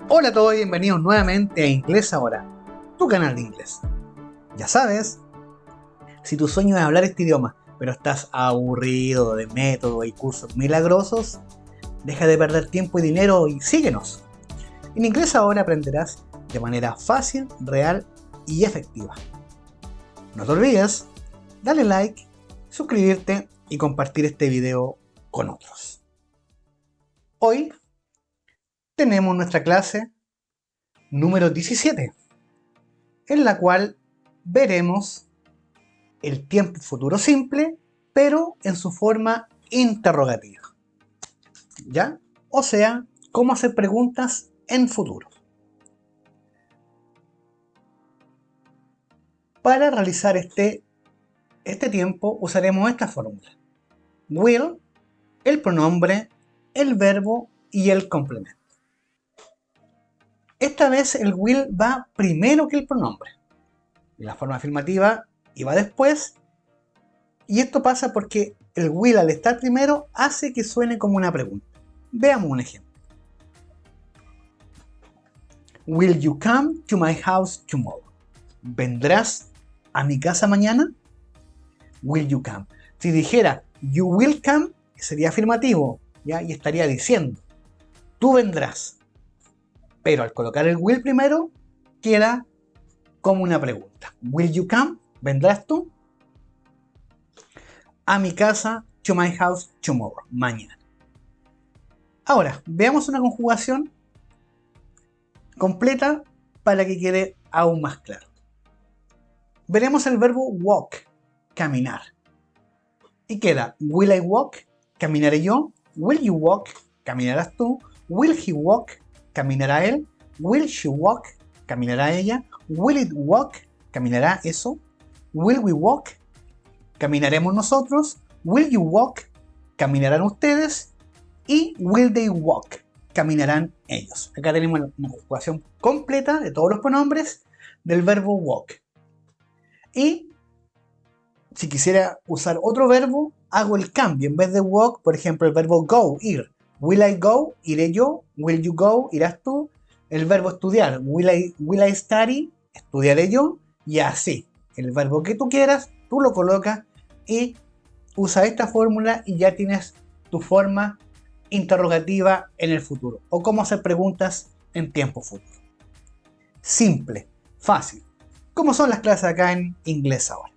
Hola a todos y bienvenidos nuevamente a Inglés Ahora, tu canal de inglés. Ya sabes, si tu sueño es hablar este idioma, pero estás aburrido de métodos y cursos milagrosos, deja de perder tiempo y dinero y síguenos. En Inglés Ahora aprenderás de manera fácil, real y efectiva. No te olvides, dale like, suscribirte y compartir este video con otros. Hoy tenemos nuestra clase número 17, en la cual veremos el tiempo futuro simple, pero en su forma interrogativa. ¿Ya? O sea, cómo hacer preguntas en futuro. Para realizar este tiempo usaremos esta fórmula. Will, el pronombre, el verbo y el complemento. Esta vez el will va primero que el pronombre. La forma afirmativa iba después. Y esto pasa porque el will al estar primero hace que suene como una pregunta. Veamos un ejemplo. Will you come to my house tomorrow? ¿Vendrás a mi casa mañana? Will you come? Si dijera you will come, sería afirmativo, ¿ya? Y estaría diciendo, tú vendrás. Pero al colocar el will primero, queda como una pregunta. Will you come? ¿Vendrás tú? A mi casa, to my house tomorrow, mañana. Ahora, veamos una conjugación completa para que quede aún más claro. Veremos el verbo walk, caminar. Y queda, will I walk, caminaré yo. Will you walk, caminarás tú. Will he walk, caminará él. Will she walk, caminará ella. Will it walk, caminará eso. Will we walk, caminaremos nosotros. Will you walk, caminarán ustedes. Y will they walk, caminarán ellos. Acá tenemos una conjugación completa de todos los pronombres del verbo walk. Y si quisiera usar otro verbo, hago el cambio. En vez de walk, por ejemplo, el verbo go, ir. Will I go? Iré yo. Will you go? Irás tú. El verbo estudiar. Will I study? Estudiaré yo. Y así. El verbo que tú quieras, tú lo colocas y usa esta fórmula y ya tienes tu forma interrogativa en el futuro. O cómo hacer preguntas en tiempo futuro. Simple, fácil. Como son las clases acá en Inglés Ahora.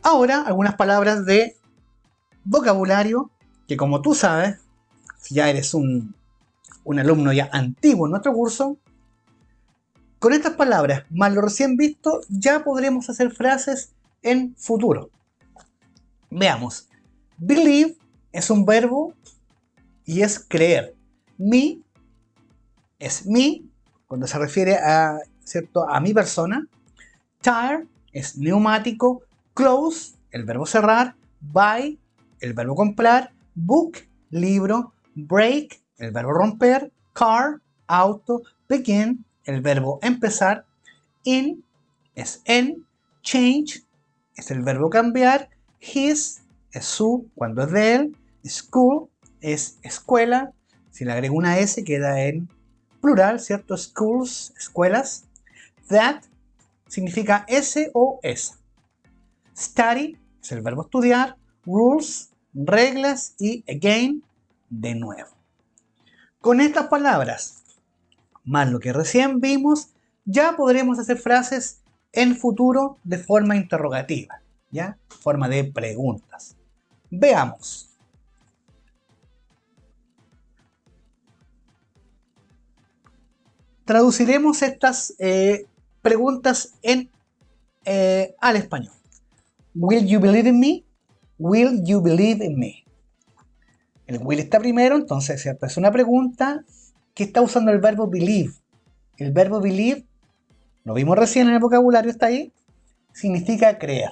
Ahora, algunas palabras de vocabulario que, como tú sabes, si ya eres un alumno ya antiguo en nuestro curso, con estas palabras, más lo recién visto, ya podremos hacer frases en futuro. Veamos. Believe es un verbo y es creer. Me es me, cuando se refiere a, ¿cierto?, a mi persona. Tire es neumático. Close, el verbo cerrar. Buy, el verbo comprar. Book, libro. Break, el verbo romper. Car, auto. Begin, el verbo empezar. In es en. Change es el verbo cambiar. His es su, cuando es de él. School es escuela. Si le agrego una S queda en plural, ¿cierto? Schools, escuelas. That significa ese o esa. Study es el verbo estudiar. Rules, reglas. Y again, de nuevo. Con estas palabras, más lo que recién vimos, ya podremos hacer frases en futuro de forma interrogativa, ¿ya? Forma de preguntas. Veamos. Traduciremos estas preguntas al español. Will you believe in me? Will you believe in me? El will está primero, entonces ¿cierto?, es una pregunta que está usando el verbo believe. El verbo believe, lo vimos recién en el vocabulario, está ahí, significa creer.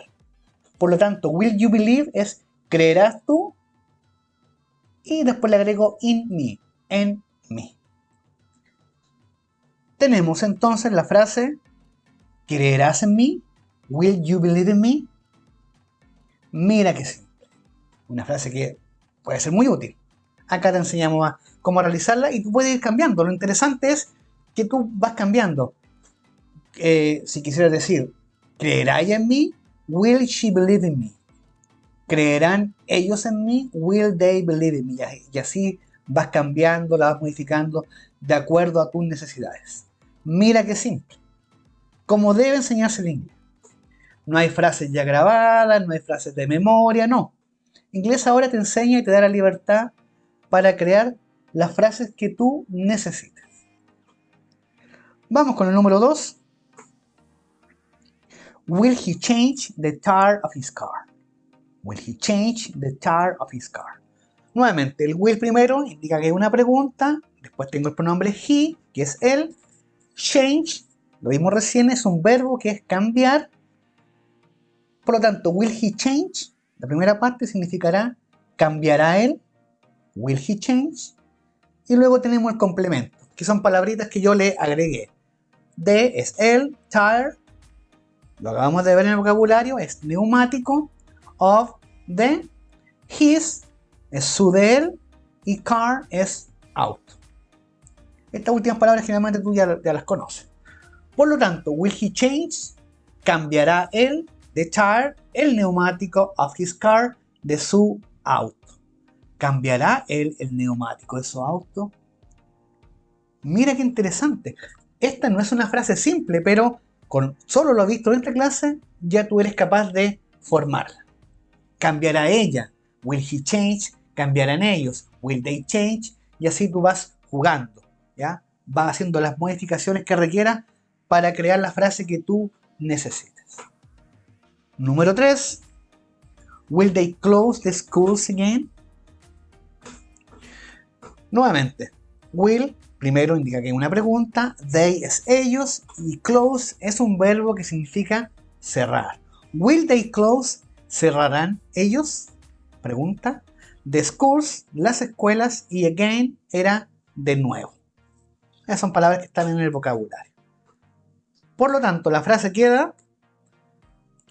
Por lo tanto, will you believe es ¿creerás tú? Y después le agrego in me, en mí. Tenemos entonces la frase ¿creerás en mí? Will you believe in me? Mira que simple. Una frase que puede ser muy útil. Acá te enseñamos cómo realizarla y tú puedes ir cambiando. Lo interesante es que tú vas cambiando. Si quisieras decir, ¿creerá ella en mí? Will she believe in me? ¿Creerán ellos en mí? Will they believe in me? Y así vas cambiando, la vas modificando de acuerdo a tus necesidades. Mira qué simple. Como debe enseñarse el inglés. No hay frases ya grabadas, no hay frases de memoria, no. Inglés ahora te enseña y te da la libertad para crear las frases que tú necesites. Vamos con el número 2. Will he change the tire of his car? Will he change the tire of his car? Nuevamente, el will primero indica que es una pregunta. Después tengo el pronombre he, que es él. Change, lo vimos recién, es un verbo que es cambiar. Por lo tanto, will he change, la primera parte significará cambiará él. Will he change? Y luego tenemos el complemento, que son palabritas que yo le agregué. De es él, tire, lo acabamos de ver en el vocabulario, es neumático. Of, de, his, es su de él, y car es auto. Estas últimas palabras generalmente tú ya las conoces. Por lo tanto, will he change? Cambiará él, the tire, el neumático of his car, de su auto. ¿Cambiará él el neumático de su auto? Mira qué interesante. Esta no es una frase simple, pero con solo lo visto en esta clase, ya tú eres capaz de formarla. ¿Cambiará ella? Will he change? ¿Cambiarán ellos? Will they change? Y así tú vas jugando, ¿ya? Vas haciendo las modificaciones que requieras para crear la frase que tú necesites. Número 3. Will they close the schools again? Nuevamente, will primero indica que es una pregunta, they es ellos y close es un verbo que significa cerrar. Will they close? ¿Cerrarán ellos? Pregunta. The schools, las escuelas, y again era de nuevo. Esas son palabras que están en el vocabulario. Por lo tanto, la frase queda: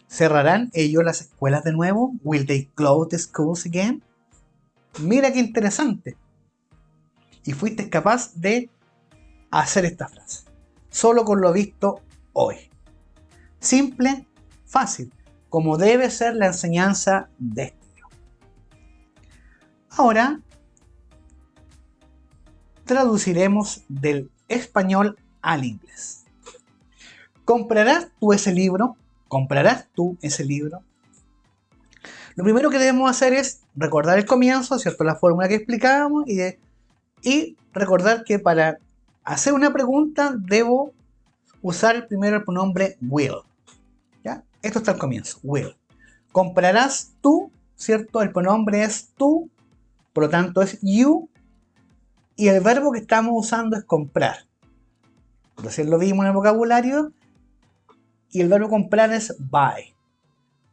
¿cerrarán ellos las escuelas de nuevo? Will they close the schools again? Mira qué interesante. Y fuiste capaz de hacer esta frase, solo con lo visto hoy. Simple, fácil, como debe ser la enseñanza de este libro. Ahora, traduciremos del español al inglés. ¿Comprarás tú ese libro? ¿Comprarás tú ese libro? Lo primero que debemos hacer es recordar el comienzo, ¿cierto? La fórmula que explicábamos y recordar que para hacer una pregunta debo usar primero el pronombre will. ¿Ya? Esto está al comienzo, will. ¿Comprarás tú? ¿Cierto? El pronombre es tú, por lo tanto es you. Y el verbo que estamos usando es comprar. Recién lo vimos en el vocabulario. Y el verbo comprar es buy.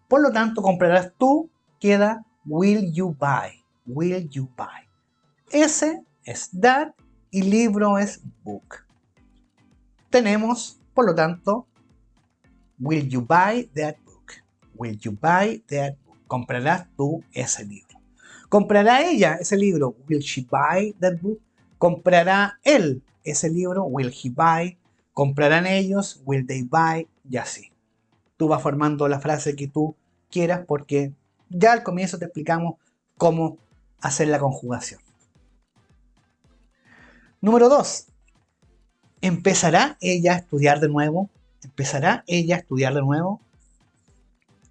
Por lo tanto, comprarás tú, queda will you buy. Will you buy. Ese es that y libro es book. Tenemos, por lo tanto, will you buy that book? Will you buy that book? ¿Comprarás tú ese libro? ¿Comprará ella ese libro? Will she buy that book? ¿Comprará él ese libro? Will he buy? ¿Comprarán ellos? Will they buy? Y así. Tú vas formando la frase que tú quieras porque ya al comienzo te explicamos cómo hacer la conjugación. Número 2. ¿Empezará ella a estudiar de nuevo? ¿Empezará ella a estudiar de nuevo?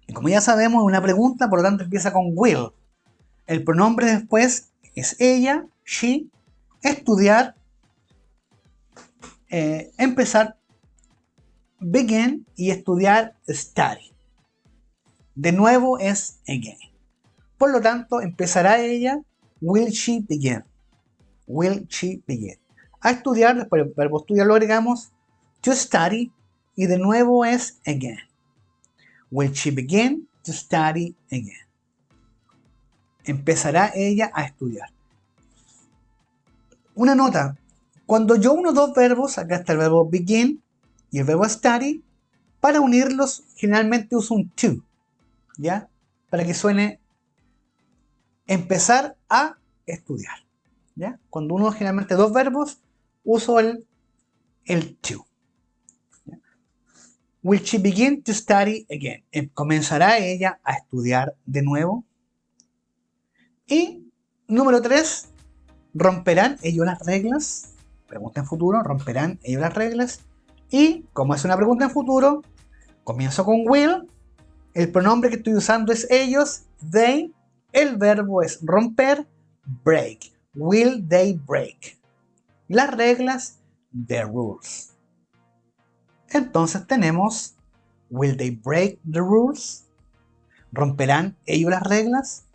Y como ya sabemos, es una pregunta, por lo tanto empieza con will. El pronombre después es ella, she. Estudiar, empezar, begin, y estudiar, study. De nuevo es again. Por lo tanto, empezará ella, will she begin. Will she begin. A estudiar, después el verbo estudiar lo agregamos, to study, y de nuevo es again. Will she begin to study again. Empezará ella a estudiar. Una nota. Cuando yo uno dos verbos, acá está el verbo begin y el verbo study, para unirlos generalmente uso un to, ¿ya? Para que suene empezar a estudiar. ¿ya? Cuando uno generalmente dos verbos, uso el to. ¿Ya? Will she begin to study again? ¿Comenzará ella a estudiar de nuevo? Y número 3, ¿romperán ellos las reglas? Pregunta en futuro, ¿romperán ellos las reglas? Y como es una pregunta en futuro, comienzo con will, el pronombre que estoy usando es ellos, they, el verbo es romper, break. Will they break? Las reglas, the rules. Entonces tenemos, will they break the rules? ¿Romperán ellos las reglas?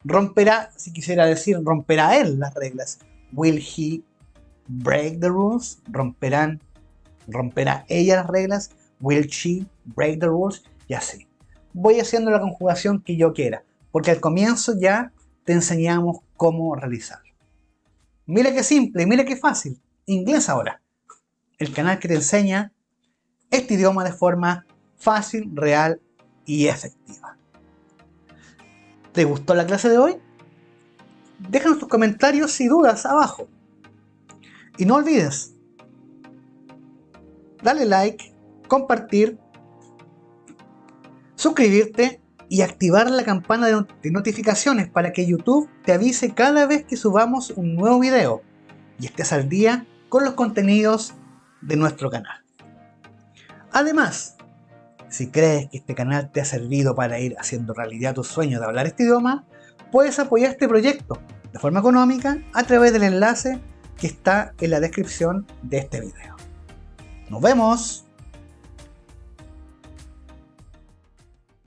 Romperá, si quisiera decir, romperá él las reglas. Will he break the rules? ¿Romperá ella las reglas? Will she break the rules? Y así. Voy haciendo la conjugación que yo quiera, porque al comienzo ya te enseñamos cómo realizarlo. Mira qué simple, mira qué fácil. Inglés ahora. El canal que te enseña este idioma de forma fácil, real y efectiva. ¿Te gustó la clase de hoy? Déjanos tus comentarios y dudas abajo. Y no olvides, darle like, compartir, suscribirte y activar la campana de notificaciones para que YouTube te avise cada vez que subamos un nuevo video y estés al día con los contenidos de nuestro canal. Además, si crees que este canal te ha servido para ir haciendo realidad tu sueño de hablar este idioma, puedes apoyar este proyecto de forma económica a través del enlace que está en la descripción de este video. ¡Nos vemos!